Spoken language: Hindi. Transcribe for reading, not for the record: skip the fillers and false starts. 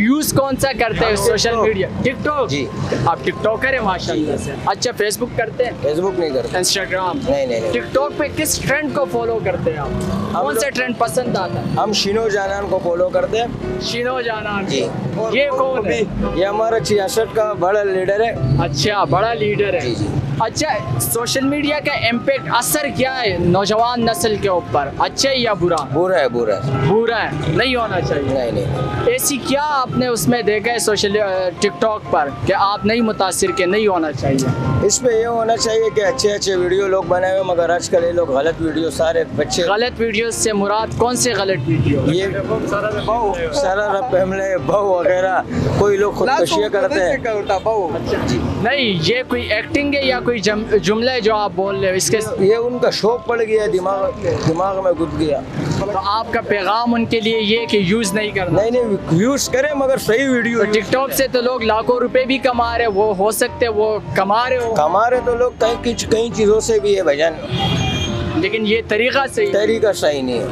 यूज कौन सा करते हैं सोशल मीडिया? टिकटॉक जी। आप टिकटॉकर हैं माशाल्लाह से। अच्छा, फेसबुक करते हैं? फेसबुक नहीं करते। इंस्टाग्राम? नहीं। टिकटॉक पे किस ट्रेंड को फॉलो करते हैं आप? कौन सा ट्रेंड पसंद आता है? हम शिनो जानान को फॉलो करते हैं। शिनो जाना जी। ये कौन है? ये हमारा 66 का बड़ा लीडर है। अच्छा, बड़ा लीडर है। जी, जी। अच्छा, सोशल मीडिया का इम्पैक्ट असर क्या है नौजवान नस्ल के ऊपर, अच्छा है या बुरा? बुरा है, बुरा है। बुरा है, नहीं होना चाहिए। नहीं। ऐसी क्या आपने उसमें देखा है सोशल टिकटॉक पर कि आप नहीं मुतासिर के नहीं होना चाहिए? इस पे ये होना चाहिए कि अच्छे अच्छे वीडियो लोग बनाए हुए, मगर आजकल ये लोग गलत वीडियो, सारे बच्चे गलत वीडियो से मुराद कौन से गलत वीडियो? ये सारा फैमिली बहु वगैरह, कोई लोग खुदकुशियाँ करते हैं। नहीं, ये कोई एक्टिंग है या कोई जुमला है जो आप बोल रहे हो? इसके ये उनका शौक पड़ गया, दिमाग में घुस गया। तो आपका पैगाम उनके लिए ये कि यूज नहीं करना? नहीं, यूज करें मगर सही वीडियो। तो टिकटॉक से तो लोग लाखों रुपए भी कमा रहे, वो हो सकते वो कमा रहे हो। कमा रहे तो लोग कई चीजों से भी है भाईजान, लेकिन ये तरीका सही तरीका सही नहीं है।